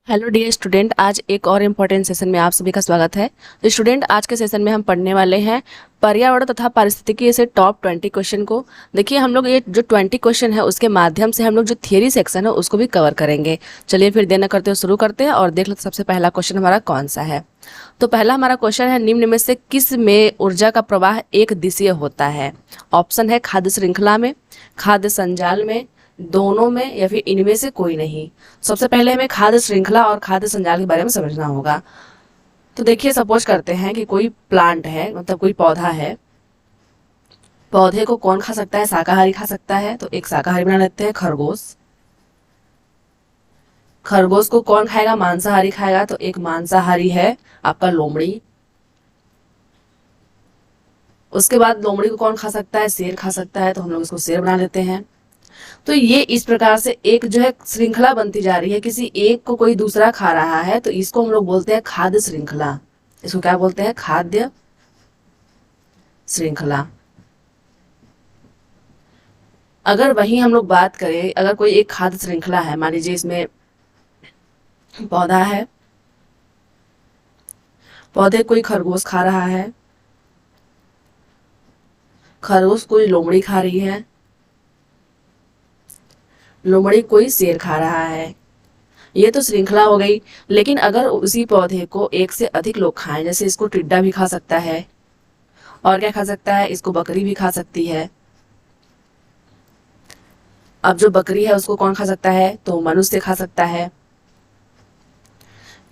Hello dear student, आज एक और इम्पोर्टेंट सेशन में आप सभी का स्वागत है। तो स्टूडेंट, आज के सेशन में हम पढ़ने वाले हैं पर्यावरण तथा पारिस्थितिकी से टॉप 20 क्वेश्चन को। देखिए, हम लोग ये जो 20 क्वेश्चन है उसके माध्यम से हम लोग जो थियरी सेक्शन है उसको भी कवर करेंगे। चलिए फिर देर न करते हुए शुरू करते हैं और देख लेते सबसे पहला क्वेश्चन हमारा कौन सा है। तो पहला हमारा क्वेश्चन है, निम्न में से किस में ऊर्जा का प्रवाह एक दिशीय होता है। ऑप्शन है खाद्य श्रृंखला में, खाद्य संजाल में, दोनों में, या फिर इनमें से कोई नहीं। सबसे पहले हमें खाद्य श्रृंखला और खाद्य संजाल के बारे में समझना होगा। तो देखिए, सपोज करते हैं कि कोई प्लांट है, मतलब कोई पौधा है। पौधे को कौन खा सकता है? शाकाहारी खा सकता है, तो एक शाकाहारी बना लेते हैं, खरगोश। खरगोश को कौन खाएगा? मांसाहारी खाएगा, तो एक मांसाहारी है आपका लोमड़ी। उसके बाद लोमड़ी को कौन खा सकता है? शेर खा सकता है, तो हम लोग इसको शेर बना लेते हैं। तो ये इस प्रकार से एक जो है श्रृंखला बनती जा रही है, किसी एक को कोई दूसरा खा रहा है, तो इसको हम लोग बोलते हैं खाद्य श्रृंखला। इसको क्या बोलते हैं? खाद्य श्रृंखला। अगर वही हम लोग बात करें, अगर कोई एक खाद्य श्रृंखला है, मान लीजिए इसमें पौधा है, पौधे कोई खरगोश खा रहा है, खरगोश कोई लोमड़ी खा रही है, लोमड़ी कोई शेर खा रहा है, ये तो श्रृंखला हो गई। लेकिन अगर उसी पौधे को एक से अधिक लोग खाएं, जैसे इसको टिड्डा भी खा सकता है, और क्या खा सकता है? इसको बकरी भी खा सकती है। अब जो बकरी है उसको कौन खा सकता है? तो मनुष्य खा सकता है।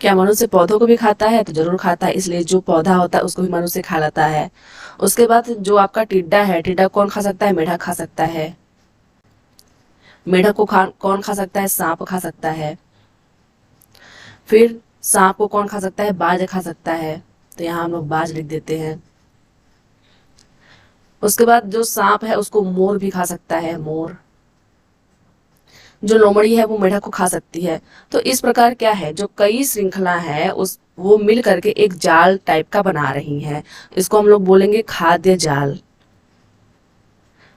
क्या मनुष्य पौधों को भी खाता है? तो जरूर खाता है, इसलिए जो पौधा होता है उसको भी मनुष्य खा लेता है। उसके बाद जो आपका टिड्डा है, टिड्डा कौन खा सकता है? मेढक खा सकता है। मेढक को कौन खा सकता है? सांप खा सकता है। फिर सांप को कौन खा सकता है? बाज खा सकता है, तो यहाँ हम लोग बाज लिख देते हैं। उसके बाद जो सांप है उसको मोर भी खा सकता है, मोर। जो लोमड़ी है वो मेढक को खा सकती है। तो इस प्रकार क्या है, जो कई श्रृंखला है उस वो मिल करके एक जाल टाइप का बना रही हैं। इसको हम लोग बोलेंगे खाद्य जाल।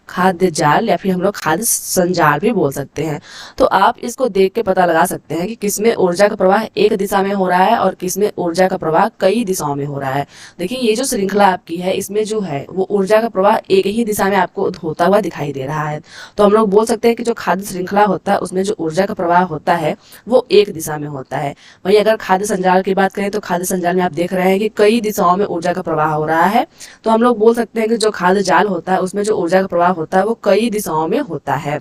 खाद्य जाल, या फिर हम लोग खाद्य संजाल भी बोल सकते हैं। तो आप इसको देख के पता लगा सकते हैं कि किसमें ऊर्जा का प्रवाह एक दिशा में हो रहा है और किसमें ऊर्जा का प्रवाह कई दिशाओं में हो रहा है। देखिए, ये जो श्रृंखला आपकी है इसमें जो है वो ऊर्जा का प्रवाह एक ही दिशा में आपको होता हुआ दिखाई दे रहा है। तो हम लोग बोल सकते हैं कि जो खाद्य श्रृंखला होता है उसमें जो ऊर्जा का प्रवाह होता है वो एक दिशा में होता है। वहीं अगर खाद्य संजाल की बात करें तो खाद्य संजाल में आप देख रहे हैं कि कई दिशाओं में ऊर्जा का प्रवाह हो रहा है। तो हम लोग बोल सकते हैं कि जो खाद्य जाल होता है उसमें जो ऊर्जा का प्रवाह होता है वो कई दिशाओं में होता है।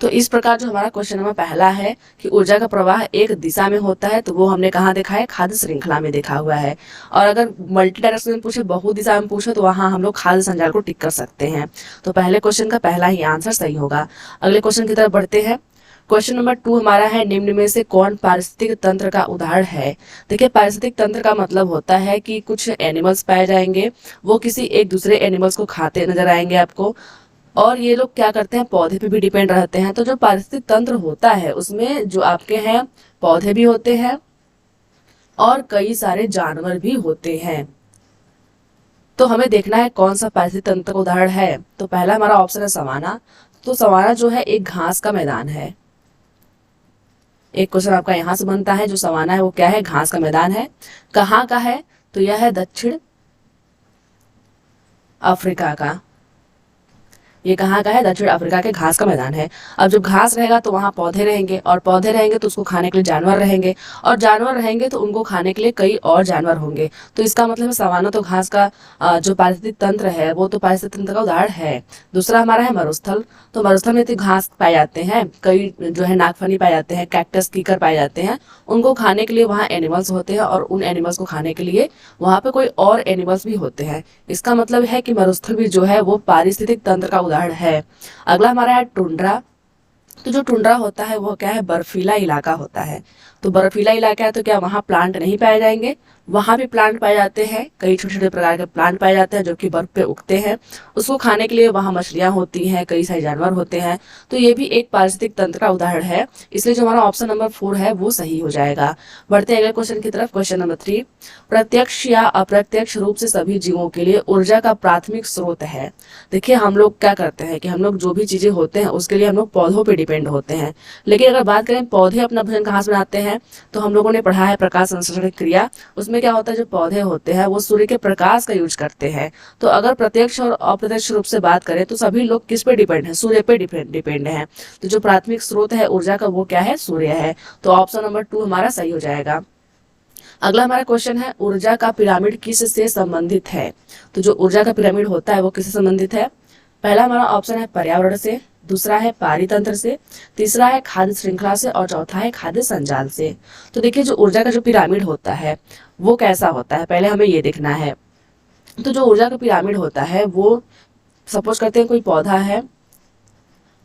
तो इस प्रकार जो हमारा क्वेश्चन नंबर पहला है कि ऊर्जा का प्रवाह एक दिशा में होता है, तो वो हमने कहाँ देखा है? खाद्य श्रृंखला में देखा हुआ है। और अगर मल्टी डायरेक्शन में पूछे, बहु दिशा में पूछे, तो वहां हम लोग खाद्य संजाल को टिक कर सकते हैं। तो पहले क्वेश्चन का पहला ही आंसर सही होगा। अगले क्वेश्चन की तरफ बढ़ते हैं। क्वेश्चन नंबर 2 हमारा है, निम्न में से कौन पारिस्थितिक तंत्र का उदाहरण है। देखिए, पारिस्थितिक तंत्र का मतलब होता है कि कुछ एनिमल्स पाए जाएंगे, वो किसी एक दूसरे एनिमल्स को खाते नजर आएंगे आपको, और ये लोग क्या करते हैं? पौधे पे भी डिपेंड रहते हैं। तो जो पारिस्थितिक तंत्र होता है उसमें जो आपके हैं पौधे भी होते हैं और कई सारे जानवर भी होते हैं। तो हमें देखना है कौन सा पारिस्थितिक तंत्र का उदाहरण है। तो पहला हमारा ऑप्शन है सवाना। तो सवाना जो है एक घास का मैदान है। एक क्वेश्चन आपका यहां से बनता है, जो सवाना है वो क्या है? घास का मैदान है। कहाँ का है? तो यह है दक्षिण अफ्रीका का। ये कहाँ का है? दक्षिण अफ्रीका के घास का मैदान है। अब जब घास रहेगा तो वहाँ पौधे रहेंगे, और पौधे रहेंगे तो उसको खाने के लिए जानवर रहेंगे, और जानवर रहेंगे तो उनको खाने के लिए कई और जानवर होंगे। तो इसका मतलब सवाना तो घास का जो पारिस्थितिक तंत्र है वो तो पारिस्थितिक तंत्र का उदाहरण है। दूसरा हमारा है मरुस्थल। तो मरुस्थल में तो घास पाए जाते हैं, कई जो है नागफनी पाए जाते हैं, कैक्टस, कीकर पाए जाते हैं। उनको खाने के लिए वहाँ एनिमल्स होते हैं, और उन एनिमल्स को खाने के लिए वहाँ पे कोई और एनिमल्स भी होते हैं। इसका मतलब है कि मरुस्थल भी जो है वो पारिस्थितिक तंत्र का उदाहरण है। अगला हमारा है टुंड्रा। तो जो टुंड्रा होता है वो क्या है? बर्फीला इलाका होता है। तो बर्फीला इलाका है तो क्या वहाँ प्लांट नहीं पाए जाएंगे? वहाँ भी प्लांट पाए जाते हैं, कई छोटे छोटे प्रकार के प्लांट पाए जाते हैं जो कि बर्फ पे उगते हैं। उसको खाने के लिए वहाँ मछलियाँ होती हैं, कई सारे जानवर होते हैं। तो ये भी एक पारिस्थितिक तंत्र का उदाहरण है, इसलिए जो हमारा ऑप्शन नंबर 4 है वो सही हो जाएगा। बढ़ते हैं अगले क्वेश्चन की तरफ। क्वेश्चन नंबर 3, प्रत्यक्ष या अप्रत्यक्ष रूप से सभी जीवों के लिए ऊर्जा का प्राथमिक स्रोत है। देखिए हम लोग क्या करते हैं कि हम लोग जो भी चीजें होते हैं उसके लिए हम लोग पौधों पे डिपेंड होते हैं, लेकिन अगर बात करें पौधे अपना भोजन कहाँ से बनाते हैं, तो हम लोगों ने पढ़ा है प्रकाश संश्लेषण क्रिया। उसमें क्या होता है, जो पौधे होते हैं वो सूर्य के प्रकाश का यूज करते हैं। तो अगर प्रत्यक्ष और अप्रत्यक्ष रूप से बात करें तो सभी लोग किस पे डिपेंड है, सूर्य पे डिपेंड है। तो जो प्राथमिक स्रोत है ऊर्जा का वो क्या है, सूर्य है। तो ऑप्शन नंबर 2 हमारा सही हो जाएगा। अगला हमारा क्वेश्चन है, ऊर्जा का पिरामिड किस से संबंधित है। तो जो ऊर्जा का पिरामिड होता है वो किससे संबंधित है। पहला हमारा ऑप्शन है पर्यावरण से, दूसरा है पारितंत्र से, तीसरा है खाद्य श्रृंखला से और चौथा है खाद्य संजाल से। तो देखिए जो ऊर्जा का जो पिरामिड होता है वो कैसा होता है, पहले हमें ये देखना है। तो जो ऊर्जा का पिरामिड होता है वो, सपोज करते हैं कोई पौधा है,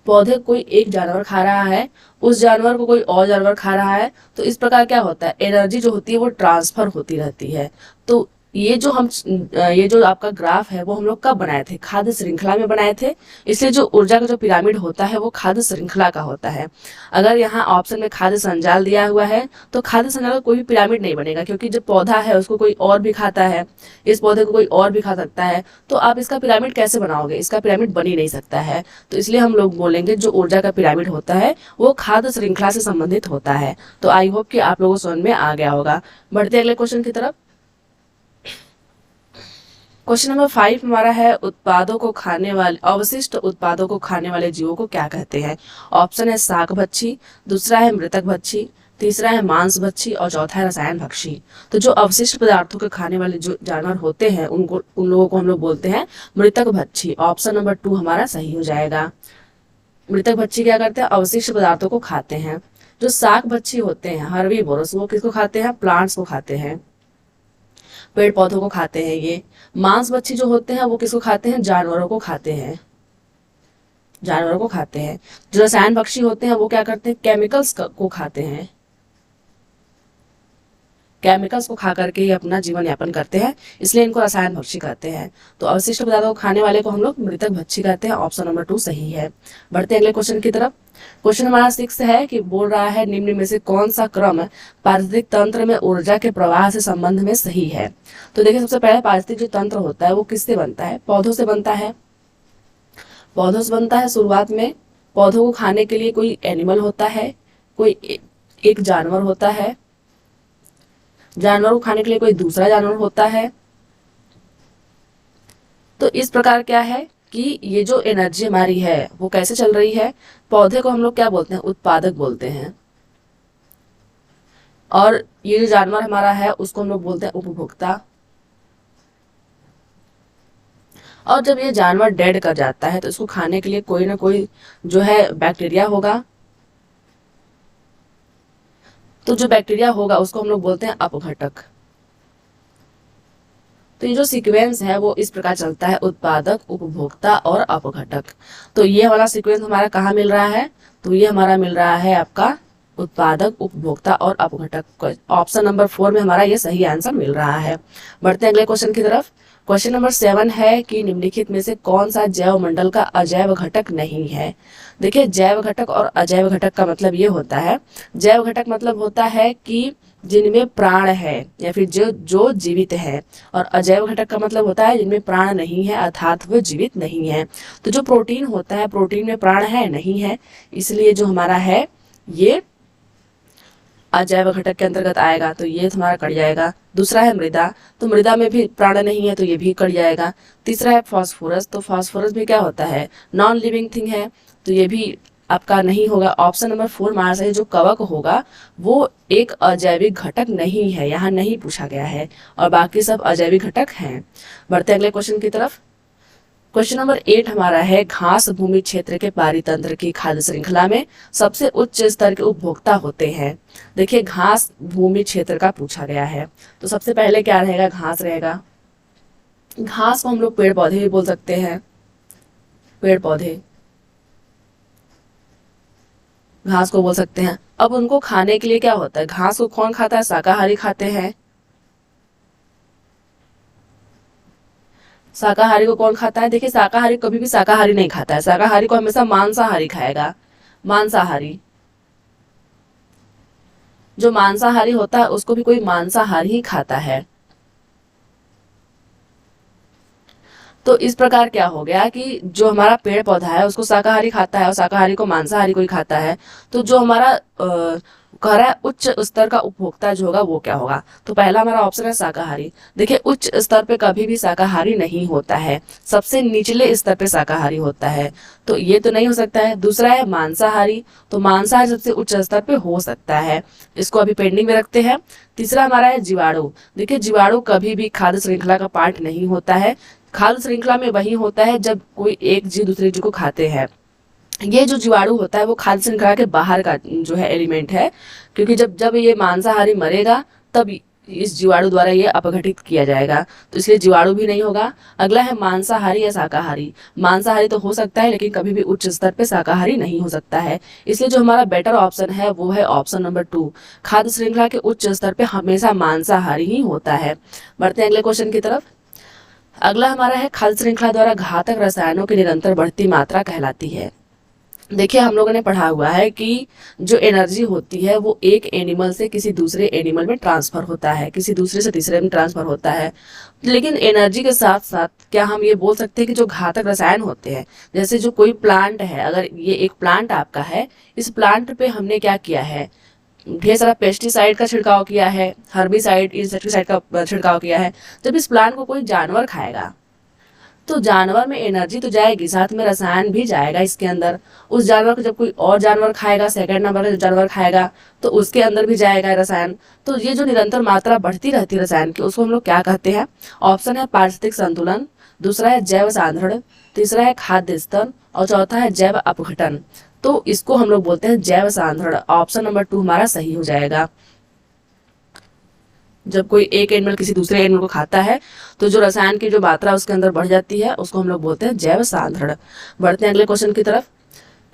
पौधे कोई एक जानवर खा रहा है, उस जानवर को कोई और जानवर खा रहा है। तो इस प्रकार क्या होता है, एनर्जी जो होती है वो ट्रांसफर होती रहती है। तो ये जो आपका ग्राफ है वो हम लोग कब बनाए थे, खाद्य श्रृंखला में बनाए थे। इसलिए जो ऊर्जा का जो पिरामिड होता है वो खाद्य श्रृंखला का होता है। अगर यहाँ ऑप्शन में खाद्य संजाल दिया हुआ है तो खाद्य संजाल का कोई भी पिरामिड नहीं बनेगा, क्योंकि जो पौधा है उसको कोई और भी खाता है, इस पौधे को कोई और भी खा सकता है। तो आप इसका पिरामिड कैसे बनाओगे, इसका पिरामिड बन ही नहीं सकता है। तो इसलिए हम लोग बोलेंगे जो ऊर्जा का पिरामिड होता है वो खाद्य श्रृंखला से संबंधित होता है। तो आई होप कि आप लोगों को समझ में आ गया होगा। बढ़ते अगले क्वेश्चन की तरफ। क्वेश्चन नंबर 5 हमारा है, उत्पादों को खाने वाले, अवशिष्ट उत्पादों को खाने वाले जीवों को क्या कहते हैं। ऑप्शन है शाक भक्षी, दूसरा है मृतक भक्षी, तीसरा है मांस भक्षी और चौथा है रसायन भक्षी। तो जो अवशिष्ट पदार्थों के खाने वाले जो जानवर होते हैं उन लोगों को हम लोग बोलते हैं मृतक भक्षी। ऑप्शन नंबर 2 हमारा सही हो जाएगा। मृतक भक्षी क्या करते हैं, अवशिष्ट पदार्थों को खाते हैं। जो शाक भक्षी होते हैं हर्बीवोरस, वो किसको खाते हैं, प्लांट्स को खाते हैं, पेड़ पौधों को खाते हैं। ये मांस भक्षी जो होते हैं वो किसको खाते हैं, जानवरों को खाते हैं, जानवरों को खाते हैं। जो रसायन भक्षी होते हैं वो क्या करते हैं, केमिकल्स को खाते हैं, केमिकल्स को खा करके ही अपना जीवन यापन करते हैं, इसलिए इनको रसायन भक्षी कहते हैं। तो अवशिष्ट पदार्थों को खाने वाले को हम लोग मृतक भक्षी कहते हैं। ऑप्शन नंबर 2 सही है। बढ़ते अगले क्वेश्चन की तरफ। क्वेश्चन हमारा 6 है कि बोल रहा है निम्न में से कौन सा क्रम पारिस्थितिक तंत्र में ऊर्जा के प्रवाह से संबंध में सही है। तो देखिए सबसे पहले पारिस्थितिक जो तंत्र होता है वो किससे बनता है, पौधों से बनता है, पौधों से बनता है। शुरुआत में पौधों को खाने के लिए कोई एनिमल होता है, कोई एक जानवर होता है, जानवर को खाने के लिए कोई दूसरा जानवर होता है। तो इस प्रकार क्या है कि ये जो एनर्जी हमारी है वो कैसे चल रही है, पौधे को हम लोग क्या बोलते हैं, उत्पादक बोलते हैं, और ये जो जानवर हमारा है उसको हम लोग बोलते हैं उपभोक्ता। और जब ये जानवर डेड कर जाता है तो इसको खाने के लिए कोई ना कोई जो है बैक्टीरिया होगा, तो जो बैक्टीरिया होगा उसको हम लोग बोलते हैं अपघटक। तो ये जो सीक्वेंस है वो इस प्रकार चलता है, उत्पादक, उपभोक्ता और अपघटक। तो ये वाला सीक्वेंस हमारा कहाँ मिल रहा है, तो ये हमारा मिल रहा है आपका उत्पादक, उपभोक्ता और अपघटक। ऑप्शन नंबर 4 में हमारा ये सही आंसर मिल रहा है। बढ़ते हैं अगले क्वेश्चन की तरफ। क्वेश्चन नंबर 7 है कि निम्नलिखित में से कौन सा जैव मंडल का अजैव घटक नहीं है। देखिए जैव घटक और अजैव घटक का मतलब ये होता है, जैव घटक मतलब होता है कि जिनमें प्राण है या फिर जो जो जीवित है, और अजैव घटक का मतलब होता है जिनमें प्राण नहीं है अर्थात वो जीवित नहीं है। तो जो प्रोटीन होता है, प्रोटीन में प्राण है नहीं है, इसलिए जो हमारा है ये अजैव घटक के अंतर्गत आएगा, तो ये हमारा कट जाएगा। दूसरा है मृदा, तो मृदा में भी प्राण नहीं है तो ये भी कट जाएगा। तीसरा है फास्फोरस, तो फास्फोरस भी क्या होता है, नॉन लिविंग थिंग है, तो ये भी आपका नहीं होगा। ऑप्शन नंबर 4 हमारा सही, जो कवक होगा वो एक अजैविक घटक नहीं है, यहाँ नहीं पूछा गया है, और बाकी सब अजैविक घटक हैं। बढ़ते अगले क्वेश्चन की तरफ। क्वेश्चन नंबर 8 हमारा है, घास भूमि क्षेत्र के पारितंत्र की खाद्य श्रृंखला में सबसे उच्च स्तर के उपभोक्ता होते हैं। देखिए घास भूमि क्षेत्र का पूछा गया है, तो सबसे पहले क्या रहेगा, घास रहेगा। घास को हम लोग पेड़ पौधे भी बोल सकते हैं, पेड़ पौधे घास को बोल सकते हैं। अब उनको खाने के लिए क्या होता है, घास को कौन खाता है, शाकाहारी खाते हैं, शाकाहारी को कौन खाता है? देखिए शाकाहारी कभी भी शाकाहारी नहीं खाता है, शाकाहारी को हमेशा मांसाहारी खाएगा। मांसाहारी, जो मांसाहारी होता है उसको भी कोई मांसाहारी ही खाता है। तो इस प्रकार क्या हो गया कि जो हमारा पेड़ पौधा है उसको शाकाहारी खाता है और शाकाहारी को मांसाहारी कोई खाता है। तो जो हमारा कह रहा है उच्च स्तर का उपभोक्ता जो होगा वो क्या होगा? तो पहला हमारा ऑप्शन है शाकाहारी। देखिए उच्च स्तर पे कभी भी शाकाहारी नहीं होता है, सबसे निचले स्तर पे शाकाहारी होता है, तो ये तो नहीं हो सकता है। दूसरा है मांसाहारी, तो मांसाहारी सबसे उच्च स्तर पे हो सकता है, इसको अभी पेंडिंग में रखते हैं। तीसरा हमारा है जीवाणु। देखिए जीवाणु कभी भी खाद्य श्रृंखला का पार्ट नहीं होता है, खाद्य श्रृंखला में वही होता है जब कोई एक जीव दूसरे जीव को खाते हैं। ये जो जीवाणु होता है वो खाद्य श्रृंखला के बाहर का जो है एलिमेंट है, क्योंकि जब जब ये मांसाहारी मरेगा तब इस जीवाणु द्वारा ये अपघटित किया जाएगा, तो इसलिए जीवाणु भी नहीं होगा। अगला है मांसाहारी या शाकाहारी। मांसाहारी तो हो सकता है लेकिन कभी भी उच्च स्तर पे शाकाहारी नहीं हो सकता है, इसलिए जो हमारा बेटर ऑप्शन है वो है ऑप्शन नंबर 2। खाद्य श्रृंखला के उच्च स्तर पे हमेशा मांसाहारी ही होता है। बढ़ते हैं अगले क्वेश्चन की तरफ। अगला हमारा है खाद्य श्रृंखला द्वारा घातक रसायनों की निरंतर बढ़ती मात्रा कहलाती है। देखिए हम लोगों ने पढ़ा हुआ है कि जो एनर्जी होती है वो एक एनिमल से किसी दूसरे एनिमल में ट्रांसफर होता है, किसी दूसरे से तीसरे में ट्रांसफर होता है, लेकिन एनर्जी के साथ साथ क्या हम ये बोल सकते हैं कि जो घातक रसायन होते हैं, जैसे जो कोई प्लांट है, अगर ये एक प्लांट आपका है, इस प्लांट पे हमने क्या किया है, ढेर सारा पेस्टिसाइड का छिड़काव किया है, हर्बिसाइड इंसेक्टिसाइड का छिड़काव किया है। जब इस प्लांट को कोई जानवर खाएगा तो जानवर में एनर्जी तो जाएगी, साथ में रसायन भी जाएगा इसके अंदर। उस जानवर को जब कोई और जानवर खाएगा, सेकंड नंबर का जो जानवर खाएगा, तो उसके अंदर भी जाएगा रसायन। तो ये जो निरंतर मात्रा बढ़ती रहती है रसायन की, उसको हम लोग क्या कहते हैं? ऑप्शन है पारिस्थितिक संतुलन, दूसरा है जैव सांद्रण, तीसरा है खाद्य स्तर और चौथा है जैव अपघटन। तो इसको हम लोग बोलते हैं जैव सांद्रण। ऑप्शन नंबर 2 हमारा सही हो जाएगा। जब कोई एक एनिमल किसी दूसरे एनिमल को खाता है तो जो रसायन की जो मात्रा उसके अंदर बढ़ जाती है उसको हम लोग बोलते हैं जैव सांद्रण। बढ़ते हैं अगले क्वेश्चन की तरफ।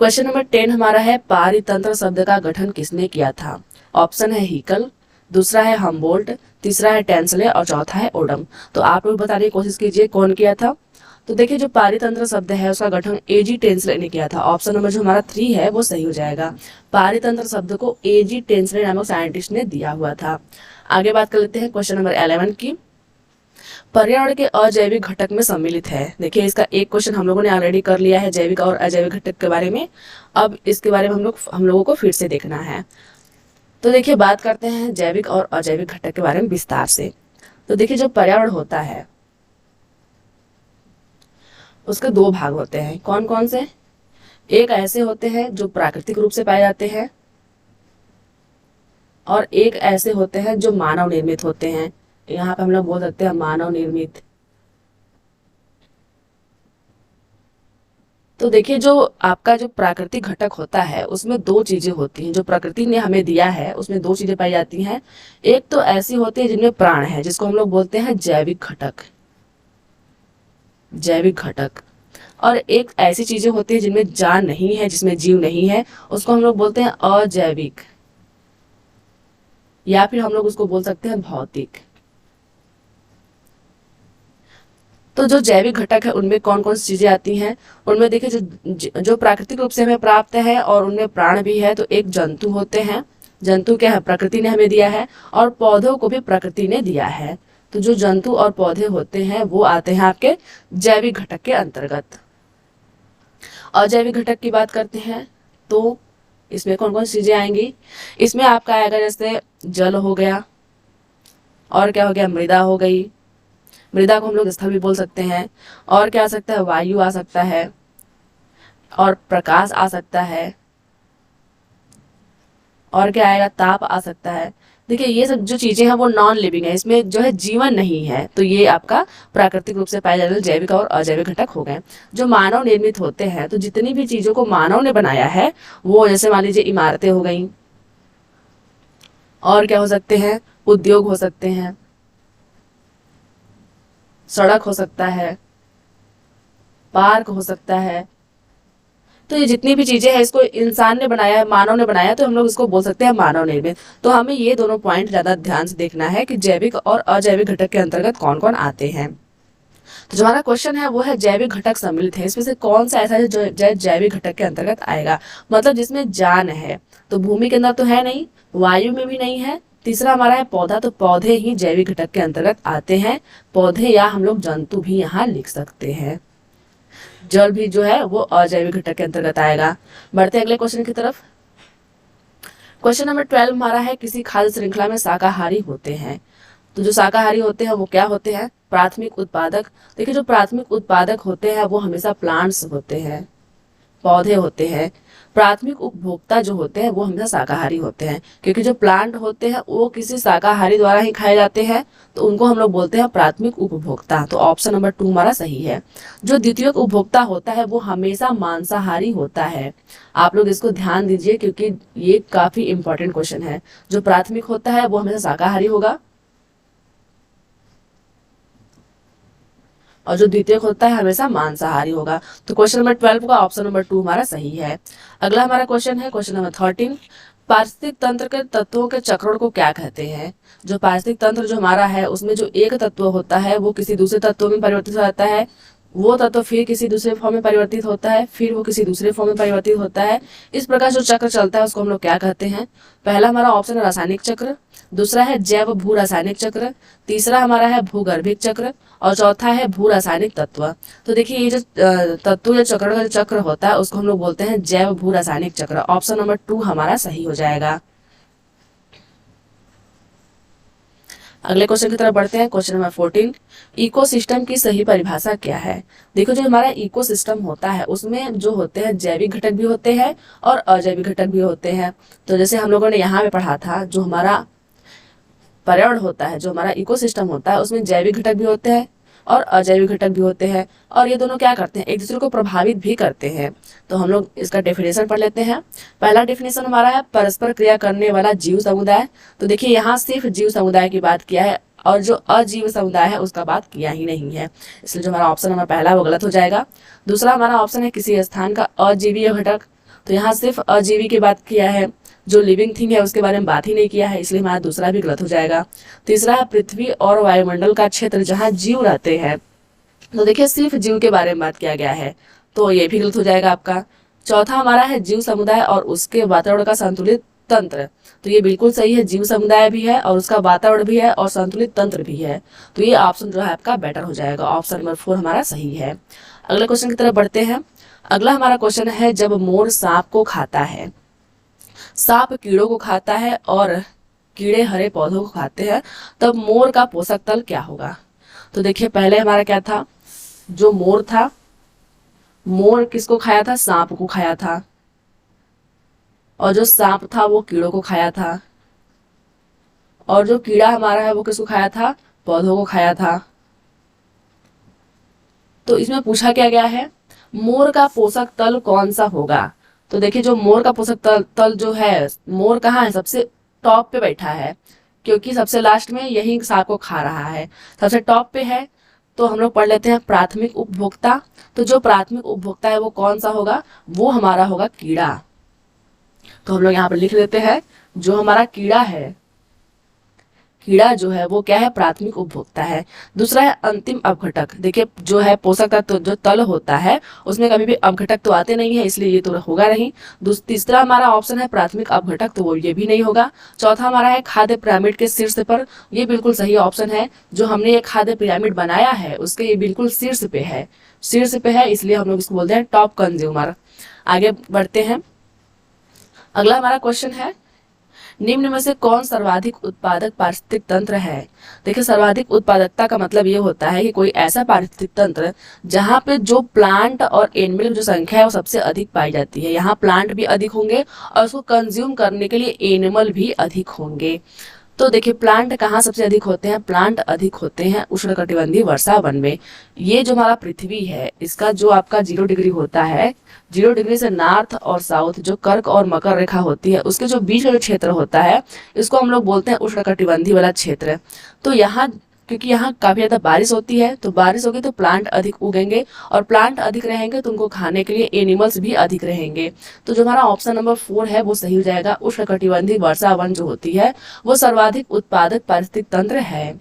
क्वेश्चन नंबर 10 हमारा है पारितंत्र शब्द का गठन किसने किया था? ऑप्शन है हीकल, दूसरा है हम्बोल्ट, तीसरा है टेंसले और चौथा है ओडम। तो आप लोग बताने की कोशिश कीजिए कौन किया था। तो देखिए जो पारितंत्र शब्द है उसका गठन एजी टेंसले ने किया था। ऑप्शन नंबर जो हमारा 3 है वो सही हो जाएगा। पारितंत्र शब्द को एजी टेंसले नामक साइंटिस्ट ने दिया हुआ था। आगे बात कर लेते हैं क्वेश्चन नंबर 11 की। पर्यावरण के अजैविक घटक में सम्मिलित है। देखिए इसका एक क्वेश्चन हम लोगों ने ऑलरेडी कर लिया है जैविक और अजैविक घटक के बारे में। अब इसके बारे में हम लोगों को फिर से देखना है। तो देखिए बात करते हैं जैविक और अजैविक घटक के बारे में विस्तार से। तो देखिए जो पर्यावरण होता है उसके 2 भाग होते हैं। कौन कौन से? एक ऐसे होते हैं जो प्राकृतिक रूप से पाए जाते हैं और एक ऐसे होते हैं जो मानव निर्मित होते हैं। यहाँ पे हम लोग बोल सकते हैं मानव निर्मित। तो देखिए जो आपका जो प्राकृतिक घटक होता है उसमें 2 चीजें होती हैं, जो प्रकृति ने हमें दिया है उसमें 2 चीजें पाई जाती हैं। एक तो ऐसी होती है जिनमें प्राण है, जिसको हम लोग बोलते हैं जैविक घटक, जैविक घटक। और एक ऐसी चीजें होती है जिनमें जान नहीं है, जिसमें जीव नहीं है, उसको हम लोग बोलते हैं अजैविक, या फिर हम लोग उसको बोल सकते हैं भौतिक। तो जो जैविक घटक है उनमें कौन कौन सी चीजें आती हैं? उनमें देखिए जो प्राकृतिक रूप से हमें प्राप्त है और उनमें प्राण भी है। तो एक जंतु होते हैं, जंतु क्या है? प्रकृति ने हमें दिया है, और पौधों को भी प्रकृति ने दिया है। तो जो जंतु और पौधे होते हैं वो आते हैं आपके जैविक घटक के अंतर्गत। अजैविक घटक की बात करते हैं तो इसमें कौन कौन सी चीजें आएंगी? इसमें आपका आएगा जैसे जल हो गया, और क्या हो गया? मृदा हो गई, मृदा को हम लोग स्थल भी बोल सकते हैं। और क्या आ सकता है? वायु आ सकता है, और प्रकाश आ सकता है, और क्या आएगा? ताप आ सकता है। देखिए ये सब जो चीजें हैं वो नॉन लिविंग है, इसमें जो है जीवन नहीं है। तो ये आपका प्राकृतिक रूप से पाए जाने वाले जैविक और अजैविक घटक हो गए। जो मानव निर्मित होते हैं, तो जितनी भी चीजों को मानव ने बनाया है वो, जैसे मान लीजिए इमारतें हो गई, और क्या हो सकते हैं? उद्योग हो सकते हैं, सड़क हो सकता है, पार्क हो सकता है। तो ये जितनी भी चीजें हैं इसको इंसान ने बनाया है, मानव ने बनाया, तो हम लोग इसको बोल सकते हैं मानव निर्मित। तो हमें ये दोनों पॉइंट ज्यादा ध्यान से देखना है कि जैविक और अजैविक घटक के अंतर्गत कौन कौन आते हैं। तो जो हमारा क्वेश्चन है वो है जैविक घटक सम्मिलित है, इसमें से कौन सा ऐसा है जो जैविक घटक के अंतर्गत आएगा, मतलब जिसमें जान है। तो भूमि के अंदर तो है नहीं, वायु में भी नहीं है। तीसरा हमारा है पौधा, तो पौधे ही जैविक घटक के अंतर्गत आते हैं, पौधे या हम लोग जंतु भी यहाँ लिख सकते हैं। जल भी जो है वो अजैविक घटक के अंतर्गत आएगा। बढ़ते हैं अगले क्वेश्चन की तरफ। क्वेश्चन नंबर 12 हमारा है किसी खाद्य श्रृंखला में शाकाहारी होते हैं। तो जो शाकाहारी होते हैं वो क्या होते हैं, प्राथमिक उत्पादक। देखिए जो प्राथमिक उत्पादक होते हैं वो हमेशा प्लांट्स होते हैं, पौधे होते हैं। प्राथमिक उपभोक्ता जो होते हैं वो हमेशा शाकाहारी होते हैं, क्योंकि जो प्लांट होते हैं वो किसी शाकाहारी द्वारा ही खाए जाते हैं, तो उनको हम लोग बोलते हैं प्राथमिक उपभोक्ता। तो ऑप्शन नंबर 2 हमारा सही है। जो द्वितीयक उपभोक्ता होता है वो हमेशा मांसाहारी होता है। आप लोग इसको ध्यान दीजिए क्योंकि ये काफी इंपॉर्टेंट क्वेश्चन है। जो प्राथमिक होता है वो हमेशा शाकाहारी होगा, और जो द्वितीयक होता है हमेशा मांसाहारी होगा। तो क्वेश्चन नंबर 12 का ऑप्शन नंबर 2 हमारा सही है। अगला हमारा क्वेश्चन है क्वेश्चन नंबर 13, पारिस्थितिक तंत्र के तत्वों के चक्रण को क्या कहते हैं। जो पारिस्थितिक तंत्र जो हमारा है उसमें जो एक तत्व होता है वो किसी दूसरे तत्व में परिवर्तित हो जाता है, वो तत्व फिर किसी दूसरे फॉर्म में परिवर्तित होता है, फिर वो किसी दूसरे फॉर्म में परिवर्तित होता है। इस प्रकार जो चक्र चलता है उसको हम लोग क्या कहते हैं। पहला हमारा ऑप्शन है रासायनिक चक्र, दूसरा है जैव भू रासायनिक चक्र, तीसरा हमारा है भूगर्भिक चक्र, और चौथा है भू रासायनिक तत्व। तो देखिए ये जो तत्व या चक्र का जो चक्र होता है उसको हम लोग बोलते हैं जैव भू रासायनिक चक्र। ऑप्शन नंबर 2 हमारा सही हो जाएगा। अगले क्वेश्चन की तरफ बढ़ते हैं। क्वेश्चन नंबर 14, इकोसिस्टम की सही परिभाषा क्या है। देखो जो हमारा इकोसिस्टम होता है उसमें जो होते हैं जैविक घटक भी होते हैं और अजैविक घटक भी होते हैं। तो जैसे हम लोगों ने यहाँ पे पढ़ा था, जो हमारा पर्यावरण होता है, जो हमारा इकोसिस्टम होता है उसमें जैविक घटक भी होते हैं और अजैविक घटक भी होते हैं, और ये दोनों क्या करते हैं, एक दूसरे को प्रभावित भी करते हैं। तो हम लोग इसका डेफिनेशन पढ़ लेते हैं। पहला डेफिनेशन हमारा है परस्पर क्रिया करने वाला जीव समुदाय। तो देखिए यहाँ सिर्फ जीव समुदाय की बात किया है और जो अजीव समुदाय है उसका बात किया ही नहीं है, इसलिए जो हमारा ऑप्शन नंबर पहला वो गलत हो जाएगा। दूसरा हमारा ऑप्शन है किसी स्थान का अजीवीय घटक। तो यहाँ सिर्फ अजीवी की बात किया है, जो लिविंग थिंग है उसके बारे में बात ही नहीं किया है, इसलिए हमारा दूसरा भी गलत हो जाएगा। तीसरा है पृथ्वी और वायुमंडल का क्षेत्र जहाँ जीव रहते हैं। तो देखिए सिर्फ जीव के बारे में बात किया गया है, तो ये भी गलत हो जाएगा आपका। चौथा हमारा है जीव समुदाय और उसके वातावरण का संतुलित तंत्र। तो ये बिल्कुल सही है, जीव समुदाय भी है और उसका वातावरण भी है और संतुलित तंत्र भी है। तो ये ऑप्शन जो है आपका बेटर हो जाएगा, ऑप्शन नंबर 4 हमारा सही है। अगले क्वेश्चन की तरफ बढ़ते हैं। अगला हमारा क्वेश्चन है जब मोर सांप को खाता है, सांप कीड़ों को खाता है और कीड़े हरे पौधों को खाते हैं, तब मोर का पोषक तल क्या होगा। तो देखिए पहले हमारा क्या था, जो मोर था, मोर किसको खाया था, सांप को खाया था, और जो सांप था वो कीड़ों को खाया था, और जो कीड़ा हमारा है वो किसको खाया था, पौधों को खाया था। तो इसमें पूछा क्या गया है, मोर का पोषक तल कौन सा होगा। तो देखिए जो मोर का पोषक तल जो है, मोर कहाँ है, सबसे टॉप पे बैठा है, क्योंकि सबसे लास्ट में यही सांप को खा रहा है, सबसे टॉप पे है। तो हम लोग पढ़ लेते हैं प्राथमिक उपभोक्ता। तो जो प्राथमिक उपभोक्ता है वो कौन सा होगा, वो हमारा होगा कीड़ा। तो हम लोग यहाँ पर लिख लेते हैं जो हमारा कीड़ा है, कीड़ा जो है वो क्या है, प्राथमिक उपभोक्ता है। दूसरा है अंतिम अपघटक। देखिए जो है पोषक तत्व जो तल होता है उसमें कभी भी अपघटक तो आते नहीं है, इसलिए ये तो होगा नहीं। तीसरा हमारा ऑप्शन है प्राथमिक अपघटक, तो वो ये भी नहीं होगा। चौथा हमारा है खाद्य पिरामिड के शीर्ष पर, ये बिल्कुल सही ऑप्शन है। जो हमने ये खाद्य पिरामिड बनाया है उसके ये बिल्कुल शीर्ष पे है, शीर्ष पे है, इसलिए हम लोग इसको बोलते हैं टॉप कंज्यूमर। आगे बढ़ते हैं। अगला हमारा क्वेश्चन है निम्न में से कौन सर्वाधिक उत्पादक पारिस्थितिक तंत्र है। देखिए सर्वाधिक उत्पादकता का मतलब ये होता है कि कोई ऐसा पारिस्थितिक तंत्र जहाँ पे जो प्लांट और एनिमल की जो संख्या है वो सबसे अधिक पाई जाती है। यहाँ प्लांट भी अधिक होंगे और उसको कंज्यूम करने के लिए एनिमल भी अधिक होंगे। तो देखिए प्लांट कहाँ सबसे अधिक होते हैं, प्लांट अधिक होते हैं उष्णकटिबंधीय वर्षा वन में। ये जो हमारा पृथ्वी है इसका जो आपका 0 डिग्री होता है, 0 डिग्री से नॉर्थ और साउथ जो कर्क और मकर रेखा होती है उसके जो बीच का जो क्षेत्र होता है इसको हम लोग बोलते हैं उष्णकटिबंधीय वाला क्षेत्र। तो यहाँ क्योंकि यहाँ काफी ज्यादा बारिश होती है, तो बारिश होगी तो प्लांट अधिक उगेंगे और प्लांट अधिक रहेंगे तो उनको खाने के लिए एनिमल्स भी अधिक रहेंगे। तो जो हमारा ऑप्शन नंबर 4 है वो सही हो जाएगा। उष्णकटिबंधीय वर्षा वन जो होती है वो सर्वाधिक उत्पादक पारिस्थितिक तंत्र है।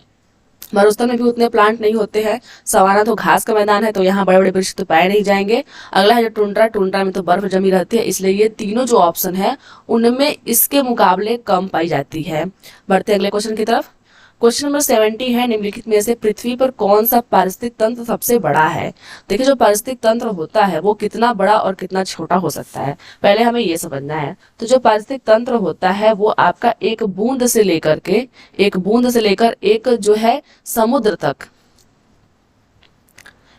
मरुस्थल में भी उतने प्लांट नहीं होते हैं। सवाना तो घास का मैदान है, तो यहाँ बड़े बड़े वृक्ष तो पाए नहीं जाएंगे। अगला है जो टुंड्रा, टुंड्रा में तो बर्फ जमी रहती है, इसलिए ये तीनों जो ऑप्शन है उनमें इसके मुकाबले कम पाई जाती है। बढ़ते अगले क्वेश्चन की तरफ। क्वेश्चन नंबर 70 है, निम्नलिखित में से पृथ्वी पर कौन सा पारिस्थितिक तंत्र सबसे बड़ा है। देखिए, जो पारिस्थितिक तंत्र होता है वो कितना बड़ा और कितना छोटा हो सकता है, पहले हमें ये समझना है। तो जो पारिस्थितिक तंत्र होता है वो आपका एक बूंद से लेकर एक जो है समुद्र तक,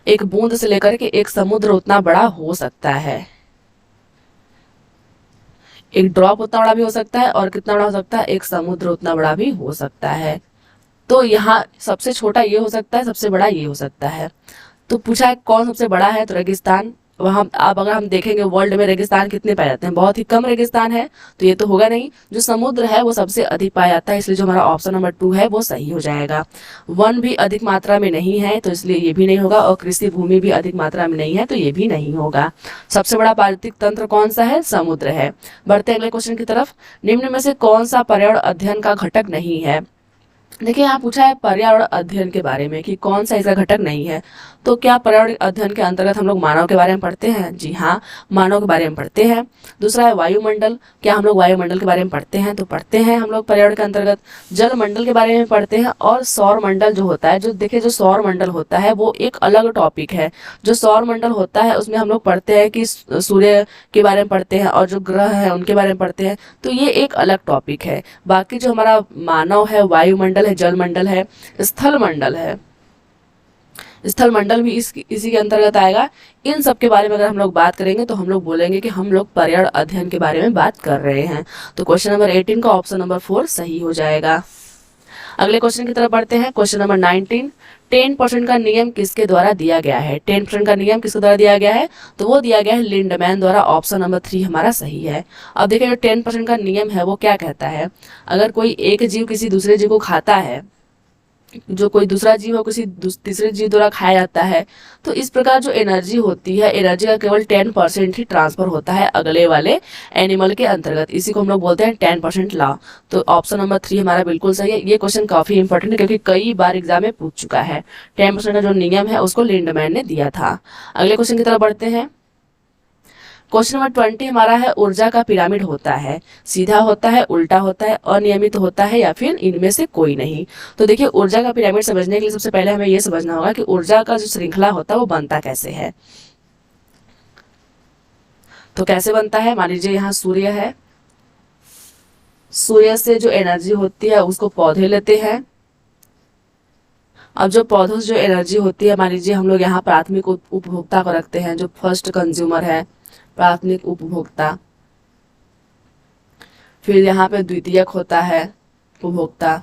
एक बूंद से लेकर के एक समुद्र उतना बड़ा हो सकता है। एक ड्रॉप उतना बड़ा भी हो सकता है, और कितना बड़ा हो सकता है, एक समुद्र उतना बड़ा भी हो सकता है। तो यहाँ सबसे छोटा ये हो सकता है, सबसे बड़ा ये हो सकता है। तो पूछा है कौन सबसे बड़ा है, तो रेगिस्तान। वहाँ अब अगर हम देखेंगे वर्ल्ड में रेगिस्तान कितने पाए जाते हैं, बहुत ही कम रेगिस्तान है, तो ये तो होगा नहीं। जो समुद्र है वो सबसे अधिक पाया जाता है, इसलिए जो हमारा ऑप्शन नंबर 2 है वो सही हो जाएगा। वन भी अधिक मात्रा में नहीं है, तो इसलिए ये भी नहीं होगा, और कृषि भूमि भी अधिक मात्रा में नहीं है, तो ये भी नहीं होगा। सबसे बड़ा पारिस्थितिक तंत्र कौन सा है, समुद्र है। बढ़ते अगले क्वेश्चन की तरफ। निम्न में से कौन सा पर्यावरण अध्ययन का घटक नहीं है। देखिए, यहाँ पूछा है पर्यावरण अध्ययन के बारे में कि कौन सा इसका घटक नहीं है। तो क्या पर्यावरण अध्ययन के अंतर्गत हम लोग मानव के बारे में पढ़ते हैं, जी हाँ, मानव के बारे में पढ़ते हैं। दूसरा है वायुमंडल, क्या हम लोग वायुमंडल के बारे में पढ़ते हैं, तो पढ़ते हैं हम लोग पर्यावरण के अंतर्गत। जलमंडल के बारे में पढ़ते हैं, और सौर मंडल जो होता है, जो देखिए जो सौर मंडल होता है वो एक अलग टॉपिक है। जो सौर मंडल होता है उसमें हम लोग पढ़ते हैं कि सूर्य के बारे में पढ़ते हैं, और जो ग्रह है उनके बारे में पढ़ते हैं, तो ये एक अलग टॉपिक है। बाकी जो हमारा मानव है, वायुमंडल है, जलमंडल है, स्थल मंडल है, स्थल मंडल भी इसी के अंतर्गत आएगा। इन सब के बारे में अगर हम लोग बात करेंगे तो हम लोग बोलेंगे कि हम लोग पर्यावरण अध्ययन के बारे में बात कर रहे हैं। तो क्वेश्चन नंबर 18 का ऑप्शन नंबर 4 सही हो जाएगा। अगले क्वेश्चन की तरफ बढ़ते हैं। क्वेश्चन नंबर 19, 10% का नियम किसके द्वारा दिया गया है। 10% का नियम किसके द्वारा दिया गया है, तो वो दिया गया है लिंडमैन द्वारा। ऑप्शन नंबर 3 हमारा सही है। अब देखिए, जो 10% का नियम है वो क्या कहता है, अगर कोई एक जीव किसी दूसरे जीव को खाता है, जो कोई दूसरा जीव हो किसी तीसरे जीव द्वारा खाया जाता है, तो इस प्रकार जो एनर्जी होती है, एनर्जी का केवल 10% ही ट्रांसफर होता है अगले वाले एनिमल के अंतर्गत। इसी को हम लोग बोलते हैं 10% लॉ। तो ऑप्शन नंबर 3 हमारा बिल्कुल सही है। ये क्वेश्चन काफी इंपॉर्टेंट है क्योंकि कई बार एग्जाम में पूछ चुका है। 10% का जो नियम है उसको लिंडमैन ने दिया था। अगले क्वेश्चन की तरफ बढ़ते हैं। क्वेश्चन नंबर 20 हमारा है, ऊर्जा का पिरामिड होता है, सीधा होता है, उल्टा होता है, अनियमित होता है, या फिर इनमें से कोई नहीं। तो देखिए, ऊर्जा का पिरामिड समझने के लिए सबसे पहले हमें यह समझना होगा कि ऊर्जा का जो श्रृंखला होता है वो बनता कैसे है। तो कैसे बनता है, मान लीजिए यहाँ सूर्य है, सूर्य से जो एनर्जी होती है उसको पौधे लेते हैं। अब जो पौधों से जो एनर्जी होती है, मान लीजिए हम लोग यहाँ प्राथमिक उपभोक्ता को रखते हैं, जो फर्स्ट कंज्यूमर है, प्राथमिक उपभोक्ता। फिर यहाँ पे द्वितीयक होता है उपभोक्ता।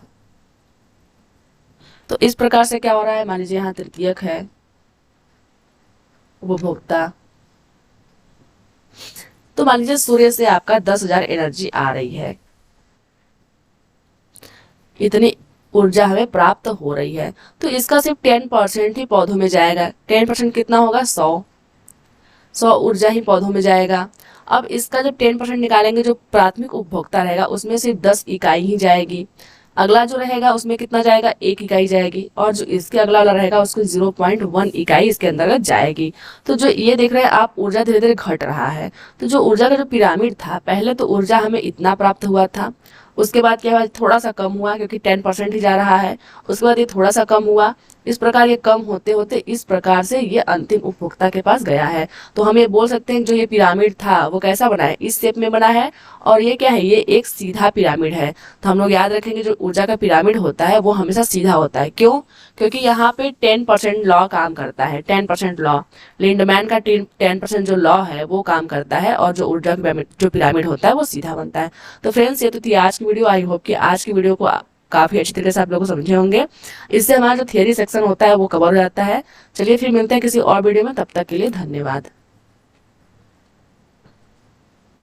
तो इस प्रकार से क्या हो रहा है, मान लीजिए यहाँ तृतीयक है उपभोक्ता। तो मान लीजिए सूर्य से आपका 10,000 एनर्जी आ रही है, इतनी ऊर्जा हमें प्राप्त हो रही है। तो इसका सिर्फ 10% ही पौधों में जाएगा। 10% कितना होगा, 100 ऊर्जा ही पौधों में जाएगा। अब इसका जब 10% निकालेंगे, जो प्राथमिक उपभोक्ता रहेगा उसमें सिर्फ 10 इकाई ही जाएगी। अगला जो रहेगा उसमें कितना जाएगा, 1 इकाई जाएगी, और जो इसके अगला वाला रहेगा उसको 0.1 इकाई इसके अंतर्गत जाएगी। तो जो ये देख रहे हैं आप, ऊर्जा धीरे धीरे घट रहा है। तो जो ऊर्जा का जो पिरामिड था, पहले तो ऊर्जा हमें इतना प्राप्त हुआ था, उसके बाद क्या हुआ, थोड़ा सा कम हुआ क्योंकि 10% ही जा रहा है, उसके बाद ये थोड़ा सा कम हुआ, इस प्रकार ये कम होते होते इस प्रकार से ये अंतिम उपभोक्ता के पास गया है। तो हम ये बोल सकते हैं जो ये पिरामिड था वो कैसा बना है, इस शेप में बना है, और ये क्या है, ये एक सीधा पिरामिड है। तो हम लोग याद रखेंगे जो ऊर्जा का पिरामिड होता है वो हमेशा सीधा होता है। क्यों, क्योंकि यहाँ पे 10% लॉ काम करता है। 10% लॉ, लिंडमैन का 10% जो लॉ है वो काम करता है, और जो ऊर्जा जो पिरामिड होता है वो सीधा बनता है। तो फ्रेंड्स, ये तो थी आज की वीडियो। आई होप कि आज की वीडियो को काफी अच्छी तरीके से आप लोगों को समझे होंगे। इससे हमारा जो थियरी सेक्शन होता है वो कवर हो जाता है। चलिए फिर मिलते हैं किसी और वीडियो में, तब तक के लिए धन्यवाद।